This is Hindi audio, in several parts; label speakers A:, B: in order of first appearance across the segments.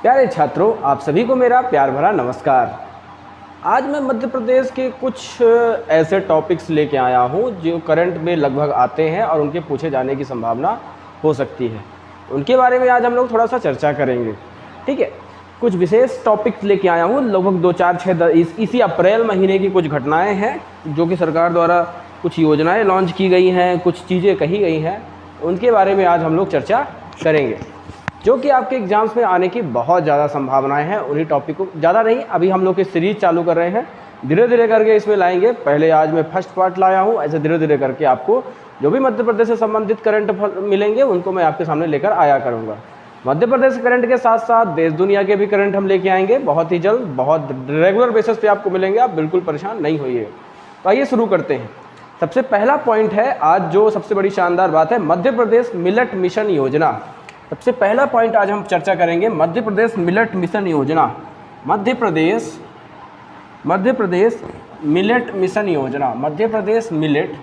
A: प्यारे छात्रों, आप सभी को मेरा प्यार भरा नमस्कार। आज मैं मध्य प्रदेश के कुछ ऐसे टॉपिक्स लेके आया हूँ जो करंट में लगभग आते हैं और उनके पूछे जाने की संभावना हो सकती है। उनके बारे में आज हम लोग थोड़ा सा चर्चा करेंगे। ठीक है, कुछ विशेष टॉपिक्स लेके आया हूँ। लगभग 2, 4, 6 इसी अप्रैल महीने की कुछ घटनाएँ हैं जो कि सरकार द्वारा कुछ योजनाएँ लॉन्च की गई हैं, कुछ चीज़ें कही गई हैं, उनके बारे में आज हम लोग चर्चा करेंगे जो कि आपके एग्जाम्स में आने की बहुत ज़्यादा संभावनाएं हैं। उन्हीं टॉपिक को ज़्यादा नहीं, अभी हम लोग की सीरीज चालू कर रहे हैं, धीरे धीरे करके इसमें लाएंगे। पहले आज मैं फर्स्ट पार्ट लाया हूँ, ऐसे धीरे धीरे करके आपको जो भी मध्य प्रदेश से संबंधित करंट मिलेंगे उनको मैं आपके सामने लेकर आया करूँगा। मध्य प्रदेश करंट के साथ साथ देश दुनिया के भी करंट हम लेके आएंगे बहुत ही जल्द, बहुत रेगुलर बेसिस पे आपको मिलेंगे। आप बिल्कुल परेशान नहीं होइए। तो आइए शुरू करते हैं। सबसे पहला पॉइंट है आज जो सबसे बड़ी शानदार बात है, मध्य प्रदेश मिलेट मिशन योजना। सबसे पहला पॉइंट आज हम चर्चा करेंगे मध्य प्रदेश मिलेट मिशन योजना। मध्य प्रदेश मिलेट मिशन योजना। Madhya Pradesh millet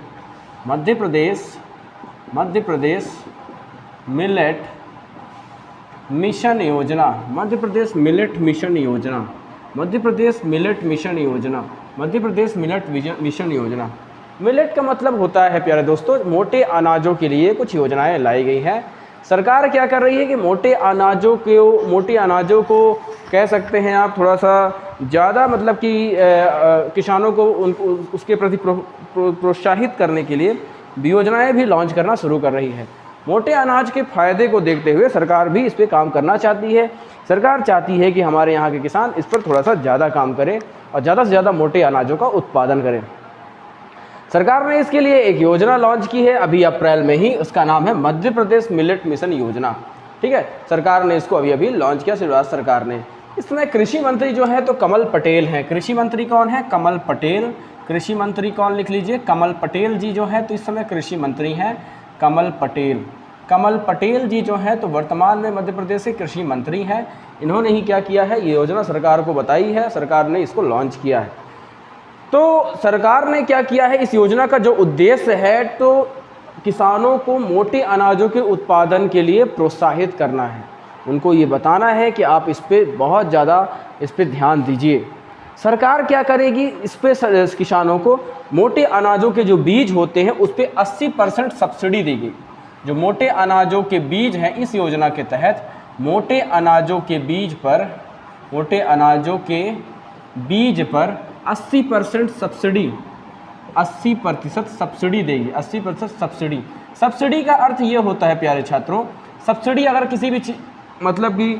A: millet mission योजना। मध्य प्रदेश मिलेट मिशन योजना। मध्य प्रदेश मिलेट मिशन योजना। मध्य प्रदेश मिलेट मिशन योजना। मिलेट का मतलब होता है प्यारे दोस्तों, मोटे अनाजों के लिए कुछ योजनाएं लाई गई हैं। सरकार क्या कर रही है कि मोटे अनाजों को कह सकते हैं आप थोड़ा सा ज़्यादा, मतलब कि किसानों को उसके प्रति प्रोत्साहित करने के लिए योजनाएं भी लॉन्च करना शुरू कर रही है। मोटे अनाज के फ़ायदे को देखते हुए सरकार भी इस पर काम करना चाहती है। सरकार चाहती है कि हमारे यहाँ के किसान इस पर थोड़ा सा ज़्यादा काम करें और ज़्यादा से ज़्यादा मोटे अनाजों का उत्पादन करें। सरकार ने इसके लिए एक योजना लॉन्च की है अभी अप्रैल में ही, उसका नाम है मध्य प्रदेश मिलेट मिशन योजना। ठीक है, सरकार ने इसको अभी लॉन्च किया, शिवराज सरकार ने। इस समय कृषि मंत्री जो है तो कमल पटेल हैं। कृषि मंत्री कौन है? कमल पटेल। कृषि मंत्री कौन, लिख लीजिए, कमल पटेल जी जो है तो इस समय कृषि मंत्री हैं कमल पटेल। कमल पटेल जी जो है तो वर्तमान में मध्य प्रदेश के कृषि मंत्री हैं। इन्होंने ही क्या किया है, ये योजना सरकार को बताई है, सरकार ने इसको लॉन्च किया है। तो सरकार ने क्या किया है, इस योजना का जो उद्देश्य है तो किसानों को मोटे अनाजों के उत्पादन के लिए प्रोत्साहित करना है। उनको ये बताना है कि आप इस पे बहुत ज़्यादा इस पे ध्यान दीजिए। सरकार क्या करेगी, इस पे किसानों को मोटे अनाजों के जो बीज होते हैं उस पर 80% सब्सिडी देगी। जो मोटे अनाजों के बीज हैं इस योजना के तहत मोटे अनाजों के बीज पर 80% सब्सिडी, 80% सब्सिडी देगी। 80% सब्सिडी। सब्सिडी का अर्थ ये होता है प्यारे छात्रों, सब्सिडी अगर किसी भी मतलब कि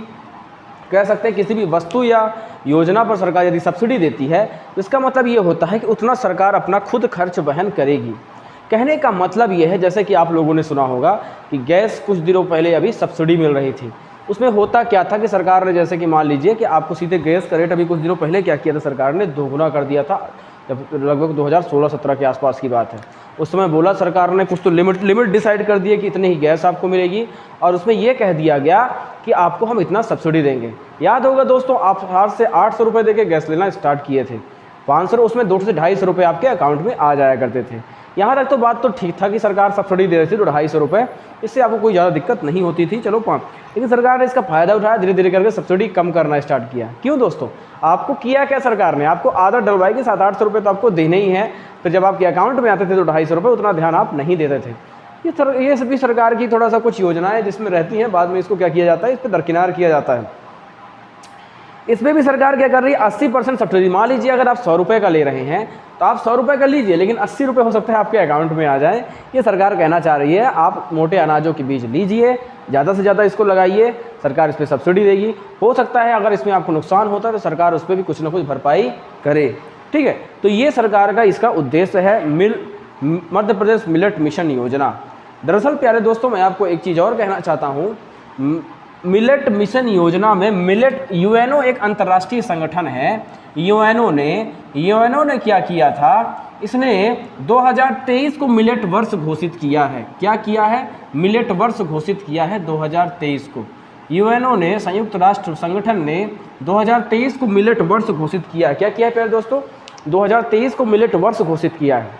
A: कह सकते हैं किसी भी वस्तु या योजना पर सरकार यदि सब्सिडी देती है तो इसका मतलब ये होता है कि उतना सरकार अपना खुद खर्च वहन करेगी। कहने का मतलब ये है, जैसे कि आप लोगों ने सुना होगा कि गैस कुछ दिनों पहले अभी सब्सिडी मिल रही थी। उसमें होता क्या था कि सरकार ने, जैसे कि मान लीजिए कि आपको सीधे गैस का रेट अभी कुछ दिनों पहले क्या किया था, सरकार ने दोगुना कर दिया था। जब लगभग 2016-17 के आसपास की बात है, उस समय बोला सरकार ने कुछ तो लिमिट डिसाइड कर दिए कि इतनी ही गैस आपको मिलेगी और उसमें यह कह दिया गया कि आपको हम इतना सब्सिडी देंगे। याद होगा दोस्तों, आप आज से 800 रुपये दे के गैस लेना स्टार्ट किए थे। 500 उसमें 200 से 250 रुपये आपके अकाउंट में आ जाया करते थे। यहाँ तक तो बात तो ठीक था कि सरकार सब्सिडी दे रही थी तो 250 रुपये, इससे आपको कोई ज़्यादा दिक्कत नहीं होती थी। चलो 5, लेकिन सरकार ने इसका फ़ायदा उठाया, धीरे धीरे करके सब्सिडी कम करना स्टार्ट किया। क्यों दोस्तों? आपको किया क्या सरकार ने, आपको आदत डलवाई कि 700-800 रुपये तो आपको देने ही हैं। फिर जब आपके अकाउंट में आते थे तो 250 रुपये, उतना ध्यान आप नहीं देते थे। ये सभी सरकार की थोड़ा सा कुछ योजनाएं जिसमें रहती हैं, बाद में इसको क्या किया जाता है, इस पर दरकिनार किया जाता है। इसमें भी सरकार क्या कर रही है, 80% सब्सिडी। मान लीजिए अगर आप 100 रुपये का ले रहे हैं तो आप 100 रुपये का लीजिए, लेकिन 80 रुपये हो सकता है आपके अकाउंट में आ जाए। ये सरकार कहना चाह रही है, आप मोटे अनाजों के बीज लीजिए, ज़्यादा से ज़्यादा इसको लगाइए, सरकार इस पर सब्सिडी देगी। हो सकता है अगर इसमें आपको नुकसान होता है तो सरकार उस पर भी कुछ ना कुछ भरपाई करे। ठीक है, तो ये सरकार का इसका उद्देश्य है मध्य प्रदेश मिलेट मिशन योजना। दरअसल प्यारे दोस्तों, मैं आपको एक चीज़ और कहना चाहता हूँ। मिलेट मिशन योजना में मिलेट, यूएनओ एक अंतर्राष्ट्रीय संगठन है। यूएनओ ने क्या किया था, इसने 2023 को मिलेट वर्ष घोषित किया है। क्या किया है? मिलेट वर्ष घोषित किया है 2023 को। यूएनओ ने, संयुक्त राष्ट्र संगठन ने 2023 को मिलेट वर्ष घोषित किया। क्या किया है प्यारे दोस्तों? 2023 को मिलेट वर्ष घोषित किया है।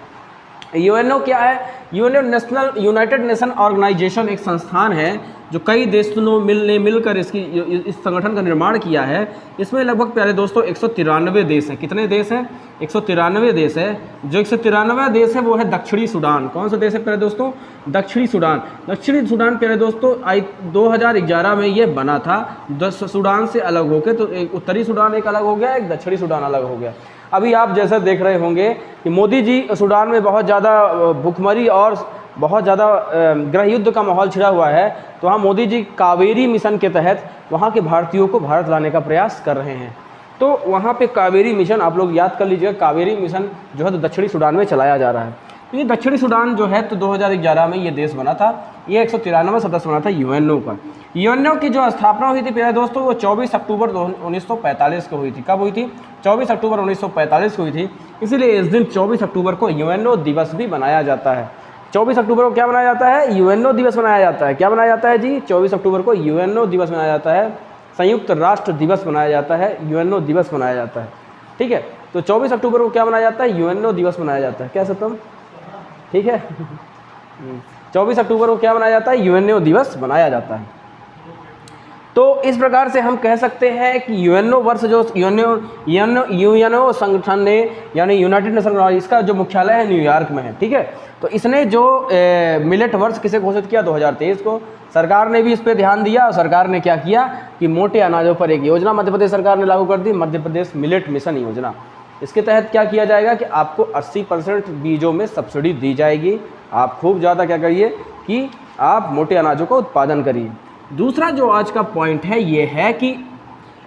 A: यूएनओ क्या है? UNO national united nation organisation एक संस्थान है जो कई देशों ने मिलकर इस संगठन का निर्माण किया है। इसमें लगभग प्यारे दोस्तों 193 देश हैं। कितने देश हैं? 193 देश है। जो 193 देश है वो है दक्षिणी सूडान। कौन सा देश है प्यारे दोस्तों? दक्षिणी सूडान। दक्षिणी सूडान प्यारे दोस्तों 2011 में ये बना था। सूडान से अलग होकर, तो एक उत्तरी सूडान एक अलग हो गया, एक दक्षिणी सूडान अलग हो गया। अभी आप जैसा देख रहे होंगे कि मोदी जी सूडान में बहुत ज़्यादा भूखमरी और बहुत ज़्यादा गृह युद्ध का माहौल छिड़ा हुआ है, तो वहाँ मोदी जी कावेरी मिशन के तहत वहाँ के भारतीयों को भारत लाने का प्रयास कर रहे हैं। तो वहाँ पे कावेरी मिशन आप लोग याद कर लीजिएगा, कावेरी मिशन जो है तो दक्षिणी सूडान में चलाया जा रहा है। तो ये दक्षिणी सूडान जो है तो 2011 में ये देश बना था। ये 193 सदस्य बना था यूएनओ का। यूएनओ की जो स्थापना हुई थी प्यारे दोस्तों वो 24 अक्टूबर 1945 को हुई थी। कब हुई थी? 24 अक्टूबर 1945 को हुई थी। इसीलिए इस दिन 24 अक्टूबर को यूएनओ दिवस भी मनाया जाता है। 24 अक्टूबर को क्या मनाया जाता है? यूएनओ दिवस मनाया जाता है। क्या मनाया जाता है जी? 24 अक्टूबर को यूएनओ दिवस मनाया जाता है। संयुक्त राष्ट्र दिवस मनाया जाता है, यूएनओ दिवस मनाया जाता है। ठीक है, तो 24 अक्टूबर को क्या मनाया जाता है? यूएनओ दिवस मनाया जाता है। क्या सत्यम? ठीक है 24 अक्टूबर को क्या मनाया जाता है? यूएनओ दिवस मनाया जाता है। तो इस प्रकार से हम कह सकते हैं कि यूएनओ वर्ष जो यूएनओ संगठन ने यानी यूनाइटेड नेशन, इसका जो मुख्यालय है न्यूयॉर्क में है। ठीक है, तो इसने जो मिलेट वर्ष किसे घोषित किया? 2023 को। सरकार ने भी इस पर ध्यान दिया और सरकार ने क्या किया कि मोटे अनाजों पर एक योजना मध्य प्रदेश सरकार ने लागू कर दी, मध्य प्रदेश मिलेट मिशन योजना। इसके तहत क्या किया जाएगा कि आपको 80% बीजों में सब्सिडी दी जाएगी। आप खूब ज़्यादा क्या करिए कि आप मोटे अनाजों का उत्पादन करिए। दूसरा जो आज का पॉइंट है ये है कि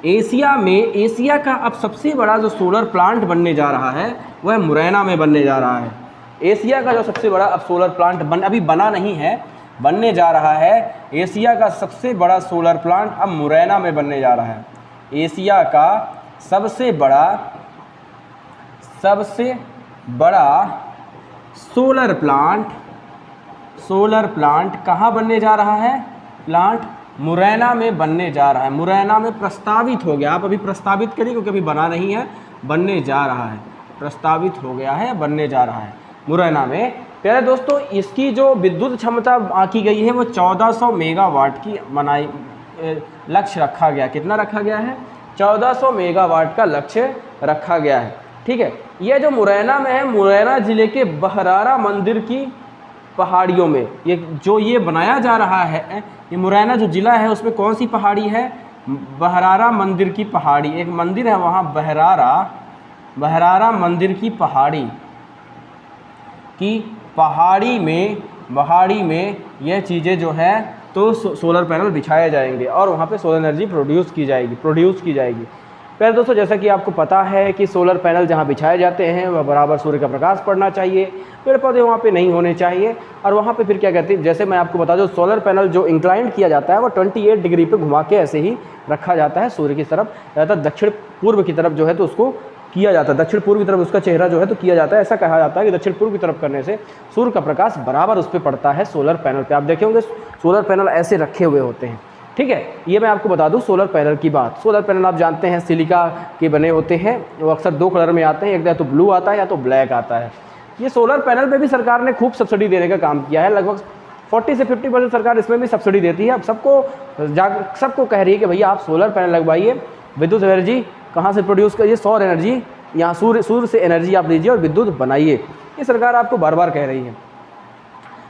A: एशिया का अब सबसे बड़ा जो सोलर प्लांट बनने जा रहा है वह मुरैना में बनने जा रहा है। एशिया का जो सबसे बड़ा अब सोलर प्लांट अभी बना नहीं है, बनने जा रहा है। एशिया का सबसे बड़ा सोलर प्लांट अब मुरैना में बनने जा रहा है। एशिया का सबसे बड़ा सोलर प्लांट कहाँ बनने जा रहा है? प्लांट मुरैना में बनने जा रहा है। मुरैना में प्रस्तावित हो गया। आप अभी प्रस्तावित करिए क्योंकि अभी बना नहीं है, बनने जा रहा है। प्रस्तावित हो गया है, बनने जा रहा है मुरैना में। प्यारे दोस्तों, इसकी जो विद्युत क्षमता आंकी गई है वो 1400 मेगावाट की लक्ष्य रखा गया। कितना रखा गया है? 1400 मेगावाट का लक्ष्य रखा गया है। ठीक है, ये जो मुरैना में है, मुरैना ज़िले के बहरारा मंदिर की पहाड़ियों में ये बनाया जा रहा है। ये मुरैना जो ज़िला है उसमें कौन सी पहाड़ी है? बहरारा मंदिर की पहाड़ी। एक मंदिर है वहाँ बहरारा मंदिर की पहाड़ी में यह चीज़ें जो है तो सोलर पैनल बिछाए जाएंगे और वहाँ पे सोलर एनर्जी प्रोड्यूस की जाएगी। पहले दोस्तों, जैसा कि आपको पता है कि सोलर पैनल जहाँ बिछाए जाते हैं वह बराबर सूर्य का प्रकाश पड़ना चाहिए, पेड़ पौधे वहाँ पे नहीं होने चाहिए। और वहाँ पे फिर क्या कहते हैं, जैसे मैं आपको बता दूँ, सोलर पैनल जो इंक्लाइन किया जाता है वो 28 डिग्री पे घुमा के ऐसे ही रखा जाता है सूर्य की तरफ, ज़्यादातर दक्षिण पूर्व की तरफ जो है तो उसको किया जाता है। दक्षिण पूर्व की तरफ उसका चेहरा जो है तो किया जाता है। ऐसा कहा जाता है कि दक्षिण पूर्व की तरफ करने से सूर्य का प्रकाश बराबर उस पर पड़ता है सोलर पैनल पे। आप देखे होंगे सोलर पैनल ऐसे रखे हुए होते हैं। ठीक है, ये मैं आपको बता दूं सोलर पैनल की बात। सोलर पैनल आप जानते हैं सिलिका के बने होते हैं, वो अक्सर 2 कलर में आते हैं, एक या तो ब्लू आता है या तो ब्लैक आता है। ये सोलर पैनल पे भी सरकार ने खूब सब्सिडी देने का काम किया है। लगभग 40 से 50% सरकार इसमें भी सब्सिडी देती है। अब सबको कह रही है कि भैया आप सोलर पैनल लगवाइए, विद्युत एनर्जी कहाँ से प्रोड्यूस करिए, सौर एनर्जी यहाँ सूर्य से एनर्जी आप लीजिए और विद्युत बनाइए। ये सरकार आपको बार बार कह रही है।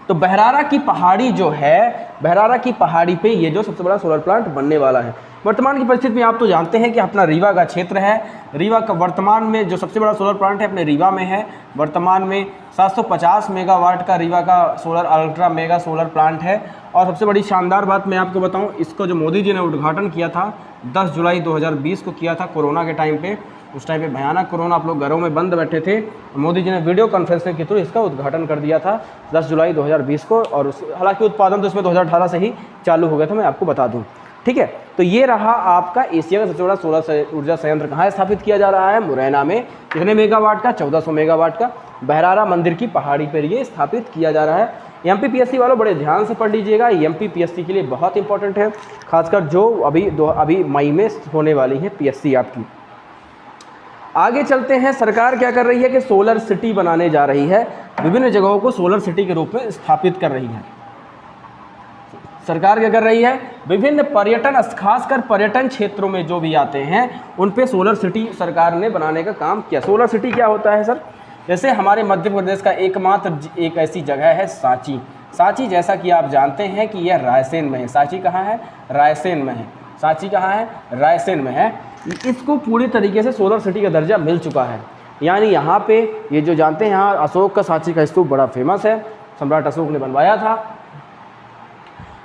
A: तो बहरारा की पहाड़ी जो है, बहरारा की पहाड़ी पे ये जो सबसे बड़ा सोलर प्लांट बनने वाला है। वर्तमान की परिस्थिति में आप तो जानते हैं कि अपना रीवा का क्षेत्र है। रीवा का वर्तमान में जो सबसे बड़ा सोलर प्लांट है अपने रीवा में है। वर्तमान में 750 मेगावाट का रीवा का solar ultra mega solar plant है। और सबसे बड़ी शानदार बात मैं आपको बताऊं, इसको जो मोदी जी ने उद्घाटन किया था 10 जुलाई 2020 को किया था, कोरोना के टाइम पे। उस टाइम पे भयानक कोरोना, आप लोग घरों में बंद बैठे थे। मोदी जी ने वीडियो कॉन्फ्रेंसिंग के थ्रू इसका उद्घाटन कर दिया था 10 जुलाई 2020 को। और हालांकि उत्पादन तो इसमें 2018 से ही चालू हो गया था, मैं आपको बता दूं। ठीक है, तो ये रहा आपका एशिया का सबसे बड़ा सोलर ऊर्जा संयंत्र कहाँ स्थापित किया जा रहा है? मुरैना में। कितने मेगावाट का? 1400 मेगावाट का। बहरारा मंदिर की पहाड़ी पर ये स्थापित किया जा रहा है। MPPSC वालों बड़े ध्यान से पढ़ लीजिएगा, MPPSC के लिए बहुत इंपॉर्टेंट है, खासकर जो अभी मई में होने वाली है PSC आपकी। आगे चलते हैं, सरकार क्या कर रही है कि सोलर सिटी बनाने जा रही है, विभिन्न जगहों को सोलर सिटी के रूप में स्थापित कर रही है। सरकार क्या कर रही है, विभिन्न पर्यटन, खासकर पर्यटन क्षेत्रों में जो भी आते हैं उन पे सोलर सिटी सरकार ने बनाने का काम किया। सोलर सिटी क्या होता है सर? जैसे हमारे मध्य प्रदेश का एकमात्र एक ऐसी जगह है सांची। सांची जैसा कि आप जानते हैं कि यह रायसेन में है। सांची कहाँ है? रायसेन में है। सांची कहाँ है? रायसेन में है। इसको पूरी तरीके से सोलर सिटी का दर्जा मिल चुका है। यानी यहाँ पे ये जो जानते हैं, यहाँ अशोक का सांची का स्तूप बड़ा फेमस है, सम्राट अशोक ने बनवाया था।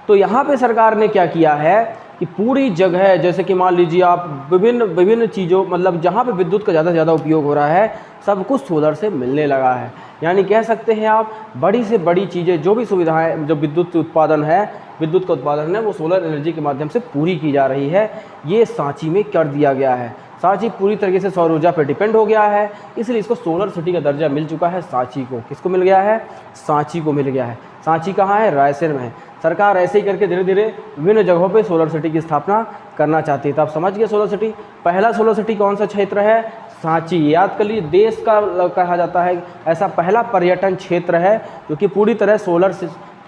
A: तो यहाँ पे सरकार ने क्या किया है कि पूरी जगह, जैसे कि मान लीजिए आप विभिन्न चीज़ों, मतलब जहाँ पे विद्युत का ज़्यादा से ज़्यादा उपयोग हो रहा है सब कुछ सोलर से मिलने लगा है। यानी कह सकते हैं आप बड़ी से बड़ी चीज़ें, जो भी सुविधाएं, जो विद्युत उत्पादन है, विद्युत का उत्पादन है, वो सोलर एनर्जी के माध्यम से पूरी की जा रही है। ये सांची में कर दिया गया है। सांची पूरी तरीके से सौर ऊर्जा पर डिपेंड हो गया है, इसलिए इसको सोलर सिटी का दर्जा मिल चुका है। सांची को किसको मिल गया है? सांची को मिल गया है। सांची कहाँ है? रायसेन में है। सरकार ऐसे ही करके धीरे धीरे विभिन्न जगहों पे सोलर सिटी की स्थापना करना चाहती है। तो आप समझ गए सोलर सिटी। पहला सोलर सिटी कौन सा क्षेत्र है? सांची। याद कर लीजिए, देश का कहा जाता है ऐसा पहला पर्यटन क्षेत्र है जो कि पूरी तरह सोलर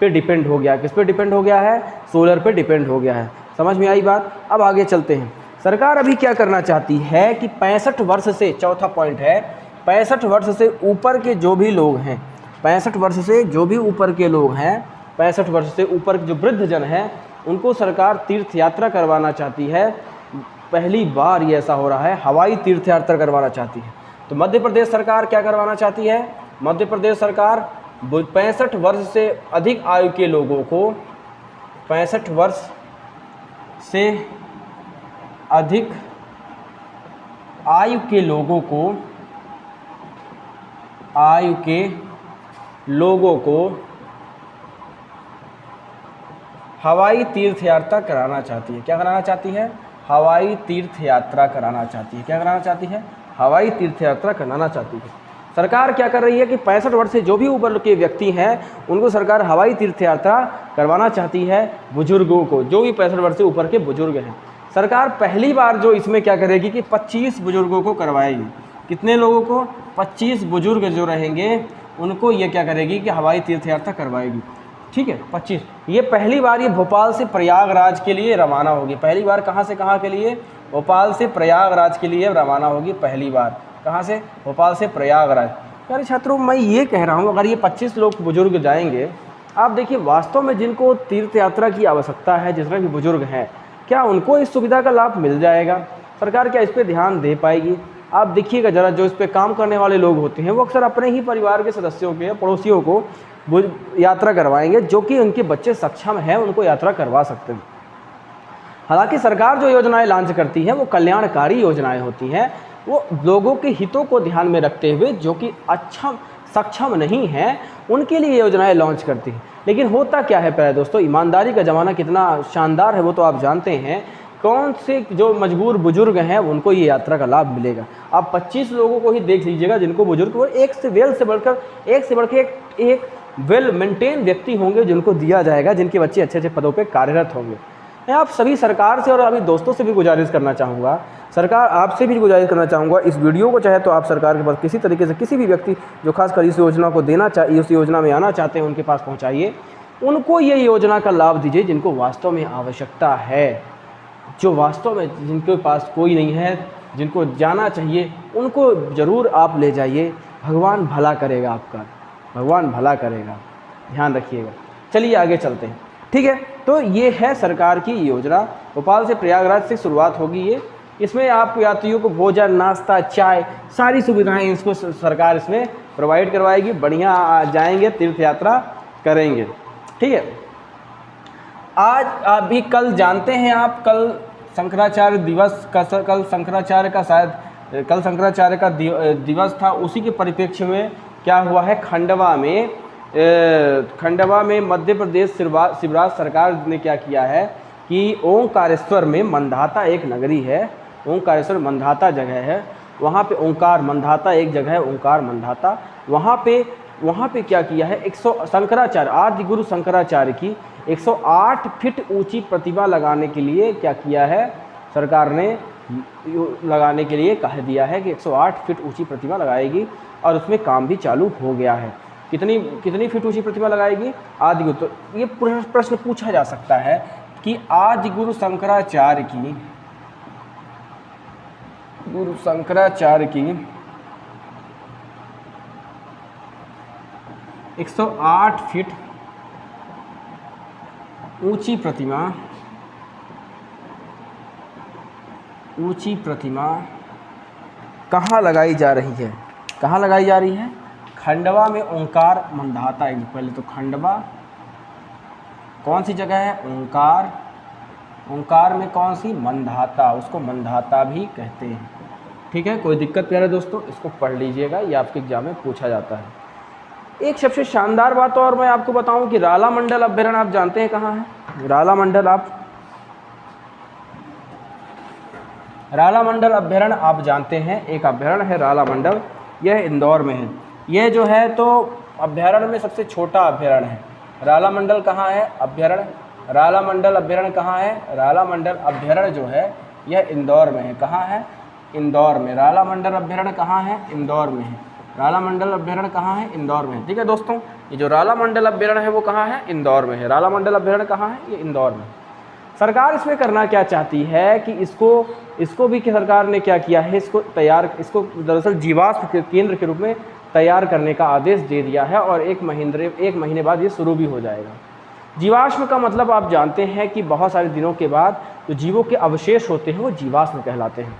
A: पे डिपेंड हो गया। किस पे डिपेंड हो गया है? सोलर पे डिपेंड हो गया है। समझ में आई बात? अब आगे चलते हैं। सरकार अभी क्या करना चाहती है कि 65 वर्ष से, चौथा पॉइंट है, 65 वर्ष से ऊपर के जो भी लोग हैं, 65 वर्ष से जो भी ऊपर के लोग हैं, 65 वर्ष से ऊपर जो वृद्धजन हैं, उनको सरकार तीर्थ यात्रा करवाना चाहती है। पहली बार ये ऐसा हो रहा है, हवाई तीर्थ यात्रा करवाना चाहती है। तो मध्य प्रदेश सरकार क्या करवाना चाहती है? मध्य प्रदेश सरकार 65 वर्ष से अधिक आयु के लोगों को, 65 वर्ष से अधिक आयु के लोगों को हवाई तीर्थ यात्रा कराना चाहती है। क्या कराना चाहती है? हवाई तीर्थ यात्रा कराना चाहती है। क्या कराना चाहती है? हवाई तीर्थ यात्रा कराना चाहती है। सरकार क्या कर रही है कि 65 वर्ष से जो भी ऊपर के व्यक्ति हैं उनको सरकार हवाई तीर्थ यात्रा करवाना चाहती है। बुजुर्गों को, जो भी 65 वर्ष से ऊपर के बुजुर्ग हैं, सरकार पहली बार जो इसमें क्या करेगी कि 25 बुजुर्गों को करवाएगी। कितने लोगों को? 25 बुजुर्ग जो रहेंगे उनको ये क्या करेगी कि हवाई तीर्थ यात्रा करवाएगी। ठीक है, 25। ये पहली बार ये भोपाल से प्रयागराज के लिए रवाना होगी। पहली बार कहाँ से कहाँ के लिए? भोपाल से प्रयागराज के लिए रवाना होगी पहली बार। कहाँ से? भोपाल से प्रयागराज। यार छात्रों, मैं ये कह रहा हूँ, अगर ये 25 लोग बुजुर्ग जाएंगे, आप देखिए वास्तव में जिनको तीर्थ यात्रा की आवश्यकता है, जिस तरह के बुजुर्ग हैं, क्या उनको इस सुविधा का लाभ मिल जाएगा? सरकार क्या इस पर ध्यान दे पाएगी? आप देखिएगा ज़रा, जो इस पर काम करने वाले लोग होते हैं वो अक्सर अपने ही परिवार के सदस्यों के, पड़ोसियों को यात्रा करवाएंगे, जो कि उनके बच्चे सक्षम हैं, उनको यात्रा करवा सकते हैं। हालांकि सरकार जो योजनाएं लॉन्च करती है वो कल्याणकारी योजनाएं होती हैं, वो लोगों के हितों को ध्यान में रखते हुए, जो कि सक्षम नहीं हैं उनके लिए योजनाएं लॉन्च करती है। लेकिन होता क्या है प्यारे दोस्तों, ईमानदारी का ज़माना कितना शानदार है वो तो आप जानते हैं। कौन से जो मजबूर बुजुर्ग हैं उनको ये यात्रा का लाभ मिलेगा। आप 25 लोगों को ही देख लीजिएगा जिनको बुजुर्ग, वो एक से बढ़ के एक वेल मेंटेन व्यक्ति होंगे जिनको दिया जाएगा, जिनके बच्चे अच्छे अच्छे पदों पे कार्यरत होंगे। मैं आप सभी सरकार से और अभी दोस्तों से भी गुजारिश करना चाहूँगा, सरकार आपसे भी गुजारिश करना चाहूँगा, इस वीडियो को चाहे तो आप सरकार के पास किसी तरीके से किसी भी व्यक्ति जो खासकर इस योजना को देना चाहिए, उस योजना में आना चाहते हैं, उनके पास पहुँचाइए। उनको ये योजना का लाभ दीजिए जिनको वास्तव में आवश्यकता है, जो वास्तव में जिनके पास कोई नहीं है, जिनको जाना चाहिए, उनको ज़रूर आप ले जाइए। भगवान भला करेगा आपका, भगवान भला करेगा, ध्यान रखिएगा। चलिए आगे चलते हैं। ठीक है, तो ये है सरकार की योजना। भोपाल से प्रयागराज से शुरुआत होगी ये। इसमें आपको यात्रियों को भोजन, नाश्ता, चाय, सारी सुविधाएं इसको सरकार इसमें प्रोवाइड करवाएगी। बढ़िया जाएंगे, तीर्थ यात्रा करेंगे। ठीक है, आज अभी कल जानते हैं आप, कल शंकराचार्य दिवस का, कल शंकराचार्य का दिवस था। उसी के परिप्रेक्ष्य में क्या हुआ है, खंडवा में मध्य प्रदेश शिवराज सरकार ने क्या किया है कि ओंकारेश्वर में, मंधाता एक नगरी है, ओंकारेश्वर मंधाता जगह है, वहाँ पे ओंकार मंधाता एक जगह है, ओंकार मंधाता, वहाँ पे क्या किया है, शंकराचार्य, आदि गुरु शंकराचार्य की 108 फीट ऊंची प्रतिमा लगाने के लिए क्या किया है सरकार ने, लगाने के लिए कह दिया है कि 108 फीट ऊंची प्रतिमा लगाएगी और उसमें काम भी चालू हो गया है। कितनी फीट ऊंची प्रतिमा लगाएगी? आदि गुरु। तो ये प्रश्न पूछा जा सकता है कि आदि गुरु शंकराचार्य की 108 फीट ऊंची प्रतिमा कहाँ लगाई जा रही है? कहाँ लगाई जा रही है? खंडवा में ओंकार मंदाता। एक पहले तो खंडवा कौन सी जगह है? ओंकार में कौन सी? मंदाता। उसको मंदाता भी कहते हैं। ठीक है, कोई दिक्कत प्यारे दोस्तों? इसको पढ़ लीजिएगा, ये आपके एग्जाम में पूछा जाता है। एक सबसे शानदार बात और मैं आपको बताऊं कि रालामंडल अभ्यारण्य आप जानते हैं कहाँ है? रालामंडल अभ्यारण्य आप जानते हैं, एक अभ्यारण्य है रालामंडल, यह इंदौर में है। यह जो है तो अभ्यारण्य में सबसे छोटा अभ्यारण्य है। रालामंडल कहाँ है? रालामंडल अभ्यारण्य कहाँ है? रालामंडल अभ्यारण्य जो है यह इंदौर में है। कहाँ है? इंदौर में। रालामंडल अभ्यारण्य कहाँ है? इंदौर में है। रालामंडल अभ्यारण्य कहाँ है? इंदौर में है। ठीक है दोस्तों, ये जो रालामंडल अभ्यारण्य है वो कहाँ है? इंदौर में है। रालामंडल अभ्यारण्य कहाँ है? ये इंदौर में। सरकार इसमें करना क्या चाहती है कि इसको भी कि सरकार ने क्या किया है, इसको दरअसल जीवाश्म केंद्र के रूप में तैयार करने का आदेश दे दिया है और एक महीने बाद ये शुरू भी हो जाएगा। जीवाश्म का मतलब आप जानते हैं कि बहुत सारे दिनों के बाद जो जीवों के अवशेष होते हैं वो जीवाश्म कहलाते हैं।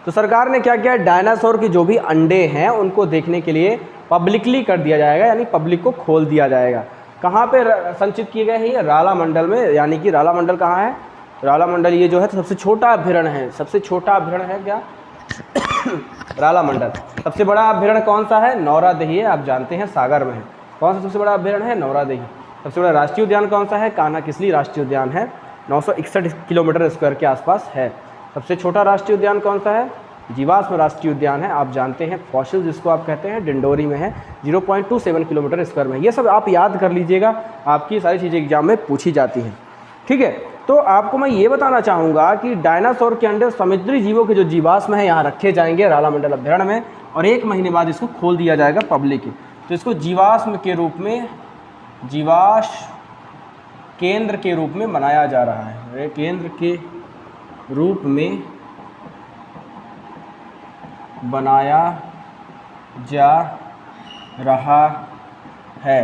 A: तो सरकार ने क्या किया? डायनासोर के जो भी अंडे हैं उनको देखने के लिए पब्लिकली कर दिया जाएगा, यानी पब्लिक को खोल दिया जाएगा। कहाँ पे संचित किए गए हैं? ये रालामंडल में। यानी कि रालामंडल कहाँ है? रालामंडल ये जो है सबसे छोटा अभ्यारण्य है। सबसे छोटा अभ्यारण्य है क्या? रालामंडल। सबसे बड़ा अभ्यारण्य कौन सा है? नौरादेही है, आप जानते हैं सागर में है। कौन सा सबसे बड़ा अभ्यारण्य है? नौरादेही। सबसे बड़ा राष्ट्रीय उद्यान कौन सा है? कान्हा-किसली राष्ट्रीय उद्यान है, 961 किलोमीटर स्क्वायर के आसपास है। सबसे छोटा राष्ट्रीय उद्यान कौन सा है? जीवाश्म राष्ट्रीय उद्यान है, आप जानते हैं फॉसिल जिसको आप कहते हैं, डिंडोरी में है, 0.27 किलोमीटर स्क्वायर में। ये सब आप याद कर लीजिएगा, आपकी सारी चीज़ें एग्जाम में पूछी जाती हैं। ठीक है, तो आपको मैं ये बताना चाहूँगा कि डायनासोर के अंडे समुद्री जीवों के जो जीवाश्म है यहाँ रखे जाएंगे रालामंडल अभ्यारण्य में और 1 महीने बाद इसको खोल दिया जाएगा पब्लिक। तो इसको जीवाश्म के रूप में, केंद्र के रूप में बनाया जा रहा है। केंद्र के रूप में बनाया जा रहा है।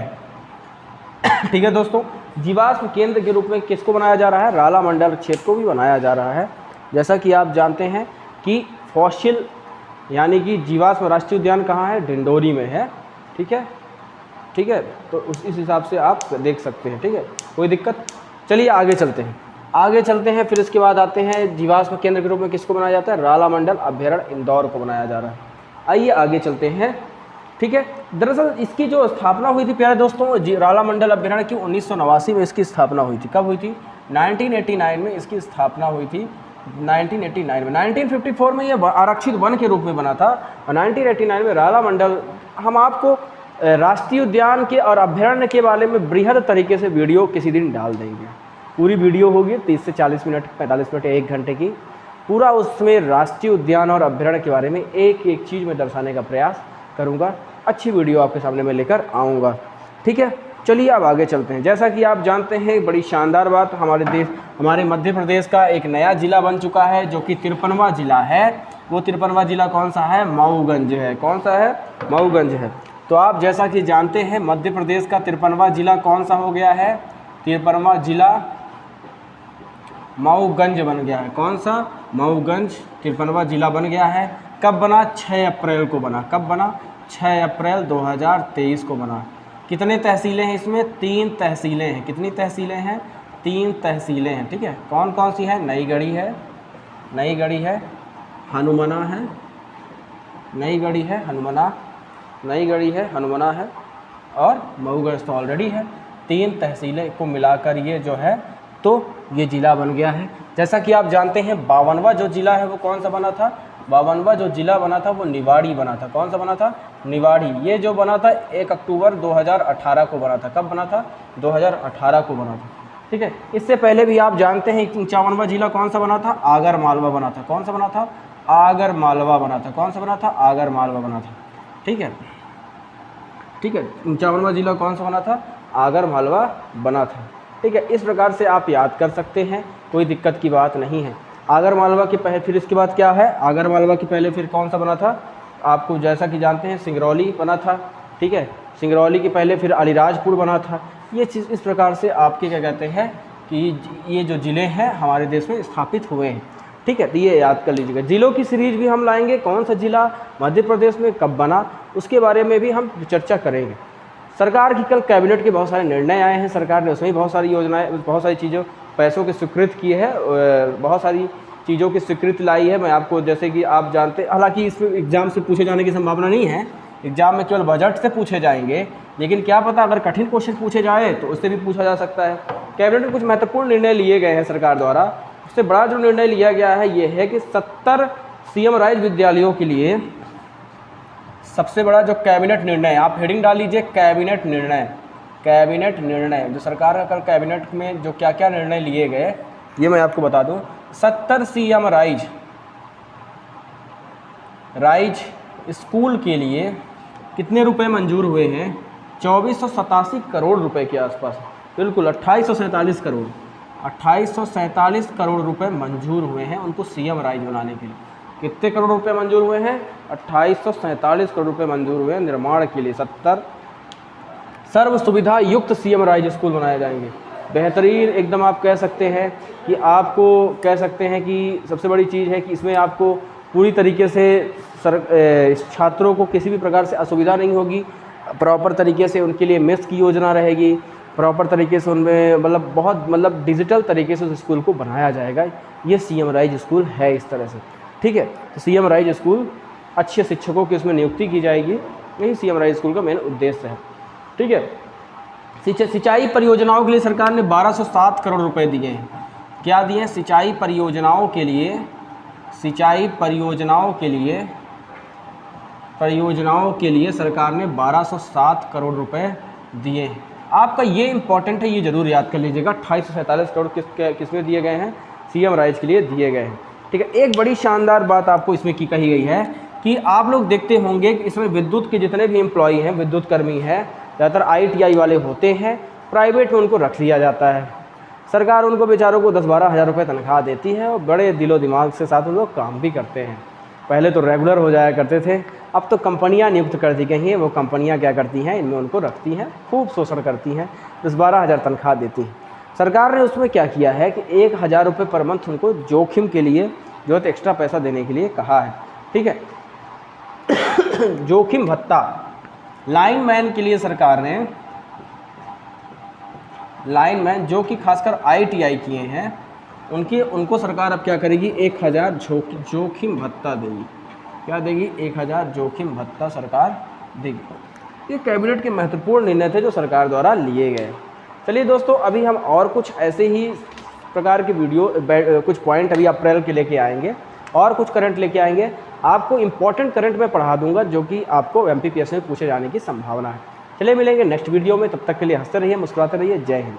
A: ठीक है दोस्तों, जीवाश्म केंद्र के रूप में किसको बनाया जा रहा है? रालामंडल क्षेत्र को भी बनाया जा रहा है। जैसा कि आप जानते हैं कि फॉसिल यानी कि जीवाश्म राष्ट्रीय उद्यान कहाँ है? डिंडोरी में है। ठीक है, तो इस हिसाब से आप देख सकते हैं। ठीक है, कोई दिक्कत? चलिए आगे चलते हैं। फिर इसके बाद आते हैं जीवाश्म केंद्र के रूप में किसको बनाया जाता है? रालामंडल अभ्यारण्य इंदौर को बनाया जा रहा है। आइए आगे चलते हैं। ठीक है, दरअसल इसकी जो स्थापना हुई थी प्यारे दोस्तों, रालामंडल अभ्यारण्य की 1989 में इसकी स्थापना हुई थी। कब हुई थी? 1989 में इसकी स्थापना हुई थी। 1989 में 1954 में ये आरक्षित वन के रूप में बना था और 1989 में रालामंडल। हम आपको राष्ट्रीय उद्यान के और अभ्यारण्य के बारे में बृहद तरीके से वीडियो किसी दिन डाल देंगे। पूरी वीडियो होगी 30 से 40 मिनट, 45 मिनट, 1 घंटे की। पूरा उसमें राष्ट्रीय उद्यान और अभ्यारण्य के बारे में एक एक चीज़ में दर्शाने का प्रयास करूँगा। अच्छी वीडियो आपके सामने मैं लेकर आऊँगा। ठीक है, चलिए अब आगे चलते हैं। जैसा कि आप जानते हैं, बड़ी शानदार बात, हमारे मध्य प्रदेश का एक नया ज़िला बन चुका है जो कि 53वां ज़िला है। वो 53वां ज़िला कौन सा है? मऊगंज है। कौन सा है? मऊगंज है। तो आप जैसा कि जानते हैं मध्य प्रदेश का 53वां ज़िला कौन सा हो गया है? 53वां ज़िला मऊगंज बन गया है। कौन सा? मऊगंज 53वां ज़िला बन गया है। कब बना? 6 अप्रैल को बना। कब बना? 6 अप्रैल 2023 को बना। कितने तहसीलें हैं इसमें? 3 तहसीलें हैं। कितनी तहसीलें हैं? 3 तहसीलें हैं। ठीक है, कौन कौन सी है? नई गढ़ी है, हनुमना है, नई गढ़ी है, हनुमना है और मऊगंज तो ऑलरेडी है। 3 तहसीलें को मिलाकर ये जो है तो ये ज़िला बन गया है। जैसा कि आप जानते हैं 52वां जो ज़िला है वो कौन सा बना था? 52वां जो ज़िला बना था वो निवाड़ी बना था। कौन सा बना था? निवाड़ी। ये जो बना था 1 अक्टूबर 2018 को बना था। कब बना था? 2018 को बना था। ठीक है। इससे पहले भी आप जानते हैं 51वां जिला कौन सा बना था, आगर मालवा बना था। कौन सा बना था, आगर मालवा बना था। कौन सा बना था, आगर मालवा बना था। ठीक है, ठीक है, 51वां जिला कौन सा बना था, आगर मालवा बना था। ठीक है, इस प्रकार से आप याद कर सकते हैं, कोई दिक्कत की बात नहीं है। आगर मालवा के पहले फिर इसके बाद क्या है, आगर मालवा के पहले फिर कौन सा बना था, आपको जैसा कि जानते हैं सिंगरौली बना था। ठीक है, सिंगरौली के पहले फिर अलीराजपुर बना था। ये चीज़ इस प्रकार से आपके क्या कहते हैं कि ये जो ज़िले हैं हमारे देश में स्थापित हुए हैं। ठीक है, तो ये याद कर लीजिएगा। ज़िलों की सीरीज भी हम लाएंगे, कौन सा ज़िला मध्य प्रदेश में कब बना उसके बारे में भी हम चर्चा करेंगे। सरकार की कल कैबिनेट के बहुत सारे निर्णय आए हैं, सरकार ने उसमें बहुत सारी योजनाएं, बहुत सारी चीज़ों पैसों की स्वीकृत की है, बहुत सारी चीज़ों की स्वीकृति लाई है। मैं आपको जैसे कि आप जानते, हालांकि इसमें एग्ज़ाम से पूछे जाने की संभावना नहीं है, एग्ज़ाम में केवल बजट से पूछे जाएंगे, लेकिन क्या पता अगर कठिन क्वेश्चन पूछे जाए तो उससे भी पूछा जा सकता है। कैबिनेट में कुछ महत्वपूर्ण निर्णय लिए गए हैं सरकार द्वारा। उससे बड़ा जो निर्णय लिया गया है ये है कि 70 सीएम राइज विद्यालयों के लिए सबसे बड़ा जो कैबिनेट निर्णय, आप हेडिंग डाल लीजिए कैबिनेट निर्णय। कैबिनेट निर्णय जो सरकार का कल कैबिनेट में जो क्या क्या निर्णय लिए गए ये मैं आपको बता दूं। 70 सीएम राइज स्कूल के लिए कितने रुपए मंजूर हुए हैं, 2487 करोड़ रुपए के आसपास, बिल्कुल 2847 करोड़, 2847 करोड़ रुपए मंजूर हुए हैं उनको सीएम राइज बनाने के लिए। कितने करोड़ रुपए मंजूर हुए हैं, 2847 करोड़ रुपए मंजूर हुए हैं निर्माण के लिए। 70 सर्व सुविधा युक्त सीएम राइज स्कूल बनाए जाएंगे। बेहतरीन एकदम आप कह सकते हैं कि आपको कह सकते हैं कि सबसे बड़ी चीज़ है कि इसमें आपको पूरी तरीके से छात्रों को किसी भी प्रकार से असुविधा नहीं होगी। प्रॉपर तरीके से उनके लिए मेस की योजना रहेगी, प्रॉपर तरीके से उनमें बहुत डिजिटल तरीके से उस स्कूल को बनाया जाएगा। ये सीएम राइज स्कूल है इस तरह से। ठीक है, तो सीएम राइज स्कूल, अच्छे शिक्षकों की उसमें नियुक्ति की जाएगी, यही सीएम राइज स्कूल का मेन उद्देश्य है। ठीक है, सिंचाई परियोजनाओं के लिए सरकार ने 1207 करोड़ रुपए दिए हैं। क्या दिए हैं, सिंचाई परियोजनाओं के लिए, सिंचाई परियोजनाओं के लिए सरकार ने 1207 करोड़ रुपए दिए हैं। आपका ये इंपॉर्टेंट है, ये जरूर याद कर लीजिएगा। 2847 करोड़ किसमें दिए गए हैं, सीएम राइज के लिए दिए गए हैं। ठीक है, एक बड़ी शानदार बात आपको इसमें की कही गई है कि आप लोग देखते होंगे कि इसमें विद्युत के जितने भी एम्प्लॉई हैं, विद्युत कर्मी हैं, ज़्यादातर ITI वाले होते हैं, प्राइवेट में उनको रख लिया जाता है। सरकार उनको बेचारों को 10-12 हज़ार रुपये तनख्वाह देती है और बड़े दिलो दिमाग के साथ उन लोग काम भी करते हैं। पहले तो रेगुलर हो जाया करते थे, अब तो कंपनियां नियुक्त कर दी गई हैं। वो कंपनियां क्या करती हैं, इनमें उनको रखती हैं, खूब शोषण करती हैं, 10-12 हज़ार तनख्वाह देती हैं। सरकार ने उसमें क्या किया है कि 1000 रुपये पर मंथ उनको जोखिम के लिए जो है एक्स्ट्रा पैसा देने के लिए कहा है। ठीक है, जोखिम भत्ता लाइनमैन के लिए सरकार ने, लाइनमैन जो कि खासकर ITI किए हैं उनको सरकार अब क्या करेगी, 1000 जोखिम भत्ता देगी। क्या देगी, 1000 जोखिम भत्ता सरकार देगी। ये कैबिनेट के महत्वपूर्ण निर्णय थे जो सरकार द्वारा लिए गए। चलिए दोस्तों, अभी हम और कुछ ऐसे ही प्रकार के वीडियो कुछ पॉइंट अभी अप्रैल के लेके आएंगे और कुछ करंट लेके आएंगे। आपको इंपॉर्टेंट करंट में पढ़ा दूंगा जो कि आपको MPPS में पूछे जाने की संभावना है। चलिए मिलेंगे नेक्स्ट वीडियो में, तब तक के लिए हंसते रहिए, मुस्कुराते रहिए। जय हिंद।